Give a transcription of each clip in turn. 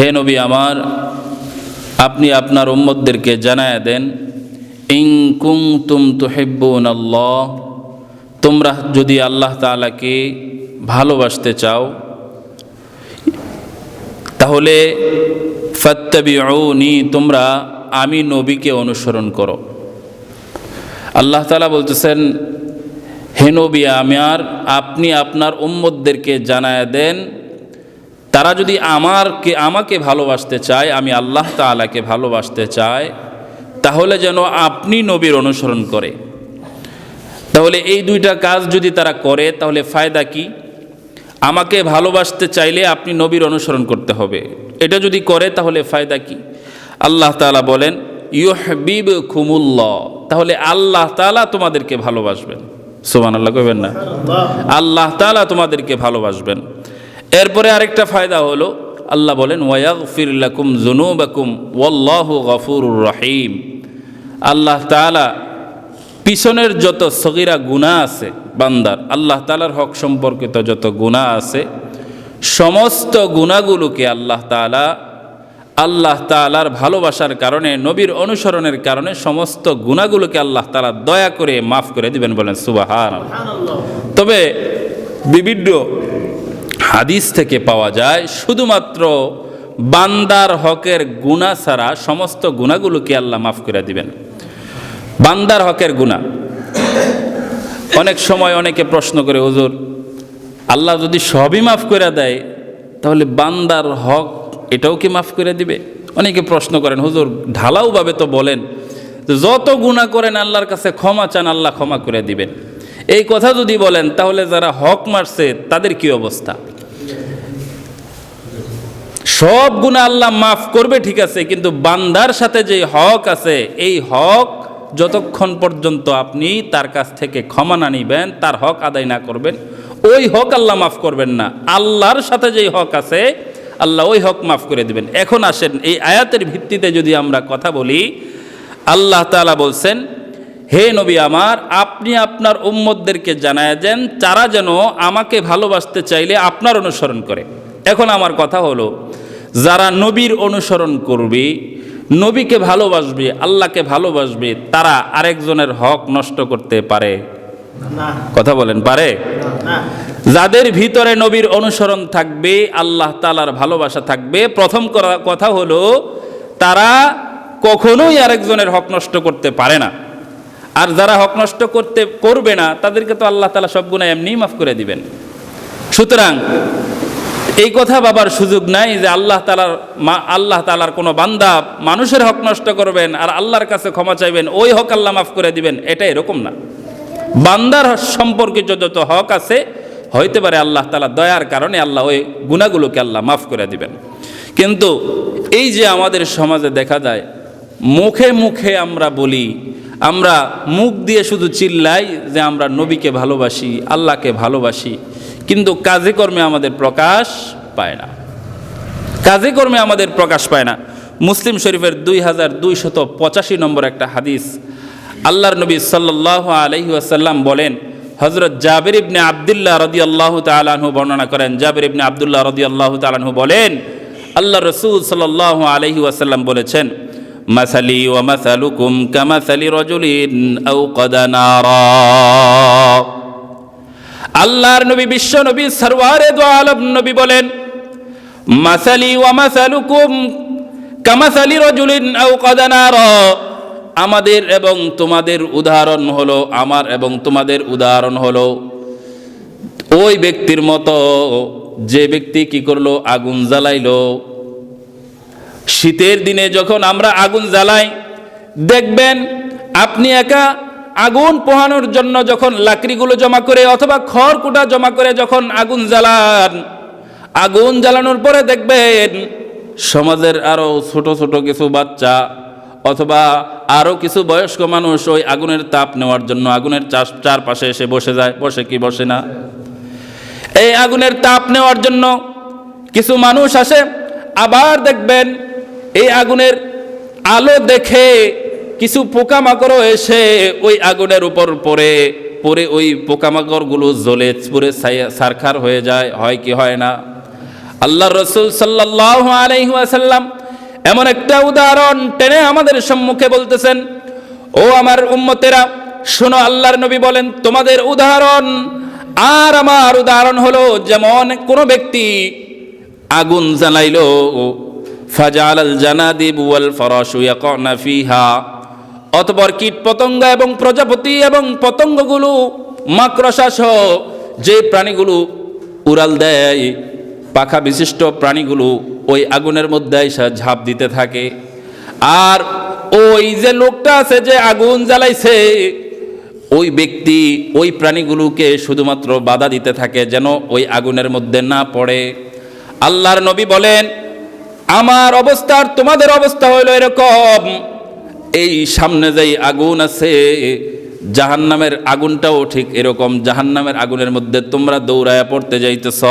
হে নবী আমার, আপনি আপনার উম্মতদেরকে জানায়া দেন, ইন কুনতুম তুহিব্বুনাল্লাহ, তোমরা যদি আল্লাহ তাআলাকে ভালোবাসতে চাও তাহলে ফাত্তাবিউনি, তোমরা আমি নবীকে অনুসরণ করো। আল্লাহ তাআলা বলতেছেন, হে নবী আমার, আপনি আপনার উম্মতদেরকে জানায়া দেন, তারা যদি আমাকে ভালোবাসতে চায়, আমি আল্লাহ তাআলাকে ভালোবাসতে চায়, তাহলে যেন আপনি নবীর অনুসরণ করে। তাহলে এই দুইটা কাজ যদি তারা করে তাহলে ফায়দা কি? আমাকে ভালোবাসতে চাইলে আপনি নবীর অনুসরণ করতে হবে, এটা যদি করে তাহলে ফায়দা কি? আল্লাহ তাআলা বলেন ইউহিব্বুকুমুল্লাহ, তাহলে আল্লাহ তাআলা তোমাদেরকে ভালোবাসবেন। সুবহানাল্লাহ কইবেন না? আল্লাহ তাআলা তোমাদেরকে ভালোবাসবেন। এরপরে আরেকটা ফায়দা হলো, আল্লাহ বলেন ওয়ায়াগফির লাকুম যুনুবাকুম ওয়াল্লাহু গফুরুর রহিম। আল্লাহ তাআলা পিছনের যত সগীরা গুনাহ আছে বান্দার, আল্লাহ তাআলার হক সম্পর্কিত যত গুনাহ আছে, সমস্ত গুনাহগুলোকে আল্লাহ তাআলার ভালোবাসার কারণে, নবীর অনুসরণের কারণে সমস্ত গুনাহগুলোকে আল্লাহ তাআলা দয়া করে মাফ করে দিবেন। বলেন সুবহানাল্লাহ। তবে বিভিন্ন হাদিস থেকে পাওয়া যায়, শুধুমাত্র বান্দার হকের গুনাহ ছাড়া সমস্ত গুনাহগুলোকে আল্লাহ মাফ করে দিবেন। বান্দার হকের গুনাহ, অনেক সময় অনেকে প্রশ্ন করে, হুজুর আল্লাহ যদি সবই মাফ করে দেয় তাহলে বান্দার হক এটাও কি মাফ করে দিবে? অনেকে প্রশ্ন করেন, হুজুর ঢালাওভাবে তো বলেন যত গুনাহ করেন আল্লাহর কাছে ক্ষমা চান, আল্লাহ ক্ষমা করে দিবেন। এই কথা যদি বলেন তাহলে যারা হক মারছে তাদের কি অবস্থা? সব গুনাহ আল্লাহ মাফ করবে ঠিক আছে, কিন্তু বান্দার সাথে যে হক আছে, এই হক যতক্ষণ পর্যন্ত আপনি তার কাছ থেকে ক্ষমা না নিবেন, তার হক আদায় না করবেন, ওই হক আল্লাহ মাফ করবেন না। আল্লাহর সাথে যেই হক আছে আল্লাহ ওই হক মাফ করে দিবেন। এখন আসেন এই আয়াতের ভিত্তিতে যদি আমরা কথা বলি, আল্লাহ তাআলা বলছেন, হে নবী আমার, আপনি আপনার উম্মতদেরকে জানায়া দেন, তারা যেন আমাকে ভালোবাসতে চাইলে আপনার অনুসরণ করে। এখন আমার কথা হলো, যারা নবীর অনুসরণ করবে, নবীকে ভালোবাসবে, আল্লাহকে ভালোবাসবে, তারা আরেকজনের হক নষ্ট করতে পারে? কথা বলেন, পারে? যাদের ভিতরে নবীর অনুসরণ থাকবে, আল্লাহ তাআলার ভালোবাসা থাকবে, প্রথম কথা হলো তারা কখনোই আরেকজনের হক নষ্ট করতে পারে না। আর যারা হক নষ্ট করবে না, তাদেরকে তো আল্লাহ তাআলা সব গুনাহ এমনিই মাফ করে দিবেন। সুতরাং এই কথা ভাবার সুযোগ নাই যে আল্লাহ তাআলার কোনো বান্দা মানুষের হক নষ্ট করবেন আর আল্লাহর কাছে ক্ষমা চাইবেন, ওই হক আল্লাহ মাফ করে দিবেন, এটা এরকম না। বান্দার সম্পর্কিত যত হক আছে, হইতে পারে আল্লাহ তাআলা দয়ার কারণে আল্লাহ ওই গুনাহগুলোকে আল্লাহ মাফ করে দিবেন। কিন্তু এই যে আমাদের সমাজে দেখা যায়, মুখে মুখে আমরা বলি, আমরা মুখ দিয়ে শুধু চিল্লাই যে আমরা নবীকে ভালোবাসি, আল্লাহকে ভালোবাসি, কিন্তু কাজে কর্মে আমাদের প্রকাশ পায় না। কাজে কর্মে আমাদের প্রকাশ পায় না। মুসলিম শরীফের 2285 নম্বর একটা হাদিস, আল্লাহর নবী সাল্লাল্লাহু আলাইহি ওয়াসাল্লাম বলেন, হযরত জাবির ইবনে আব্দুল্লাহ রাদিয়াল্লাহু তাআলা আনহু বর্ণনা করেন, জাবির ইবনে আব্দুল্লাহ রাদিয়াল্লাহু তাআলা আনহু বলেন, আল্লাহ রাসূল সাল্লাল্লাহু আলাইহি ওয়াসাল্লাম বলেছেন, মাসালি ওয়া মাসালুকুম কামাসালি রাজুলিন আওকাদা নারা। আল্লাহর নবী, বিশ্ব নবী, সরওয়ারে দো আলম নবী বলেন, মাসালি ওয়া মাসালুকুম কামাসালি রাজুলিন আওকাদা নারা। আমাদের এবং তোমাদের উদাহরণ হলো, আমার এবং তোমাদের উদাহরণ হলো ওই ব্যক্তির মতো যে ব্যক্তি কি করলো, আগুন জ্বালাইলো। শীতের দিনে যখন আমরা আগুন জ্বালাই, দেখবেন আপনি একা আগুন পোহানোর জন্য যখন লাকড়িগুলো জমা করে অথবা খড়কুটা জমা করে যখন আগুন জ্বালান, আগুন জ্বালানোর পরে দেখবেন সমাজের আরো ছোট ছোট কিছু বাচ্চা অথবা আরো কিছু বয়স্ক মানুষ ওই আগুনের তাপ নেওয়ার জন্য আগুনের চারপাশে এসে বসে যায়। বসে কি বসে না? এই আগুনের তাপ নেওয়ার জন্য কিছু মানুষ আসে। আবার দেখবেন এই আগুনের আলো দেখে কিছু পোকামাকড়ও এসে ওই আগুনের উপর পরে ওই পোকামাকড়গুলো জ্বলে পুরে ছারখার হয়ে যায়। হয় কি হয় না? আল্লাহ রসুল সাল্লাল্লাহু আলাইহি ওয়াসাল্লাম এমন একটা উদাহরণ টেনে আমাদের সম্মুখে বলতেছেন, ও আমার উম্মতেরা শোনো, আল্লাহর নবী বলেন তোমাদের উদাহরণ আর আমার উদাহরণ হলো যেমন কোন ব্যক্তি আগুন জ্বালাইলো, ফাজালাল জানাদিব ওয়াল ফারাশু ইয়াকানা ফিহা, অতঃপর কীট পতঙ্গ এবং প্রজাপতি এবং পতঙ্গগুলো মাকড়সা সহ যে প্রাণীগুলো উড়াল দেয়, পাখা বিশিষ্ট প্রাণীগুলো ওই আগুনের মধ্যে এসে ঝাঁপ দিতে থাকে। আর ওই যে লোকটা আছে যে আগুন জ্বালাইছে, ওই ব্যক্তি ওই প্রাণীগুলোকে শুধুমাত্র বাধা দিতে থাকে যেন ওই আগুনের মধ্যে না পড়ে। আল্লাহর নবী বলেন আমার অবস্থা আর তোমাদের অবস্থা হইল এরকম, এই সামনে যেই আগুন আছে জাহান্নামের আগুনটাও ঠিক এরকম, জাহান্নামের আগুনের মধ্যে তোমরা দৌড়ায়া পড়তে যাইতেছ,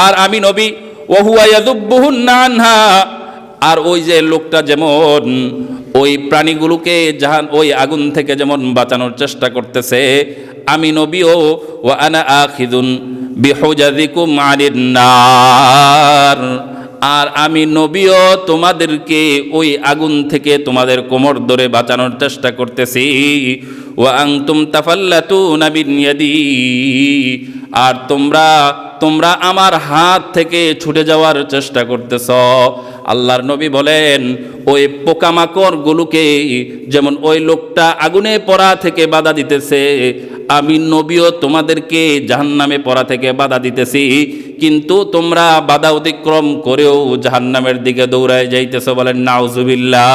আর আমি নবী ওহুয়া ইয়াযুব্বুহুন্না আনহা, আর ওই যে লোকটা যেমন ওই প্রাণীগুলোকে ওই আগুন থেকে যেমন বাঁচানোর চেষ্টা করতেছে, আমি নবীও ওয়া আনা আখিযুন বিহুজাযিকুম আনিন নার, আর আমি নবীও তোমাদেরকে ওই আগুন থেকে তোমাদের কোমর ধরে বাঁচানোর চেষ্টা করতেছি। ওয়া আনতুম তাফাল্লাতুনা বিন ইয়াদি, আর তোমরা আমার হাত থেকে ছুটে যাওয়ার চেষ্টা করতেছ। আল্লাহর নবী বলেন ওই পোকামাকড়গুলোকে যেমন ওই লোকটা আগুনে পড়া থেকে বাধা দিতেছে, আমি নবীও তোমাদেরকে জাহান্নামে পড়া থেকে বাধা দিতেছি, কিন্তু তোমরা বাধা অতিক্রম করেও জাহান্নামের দিকে দৌড়ায় যাইতেছ। বলেন নাউজুবিল্লাহ।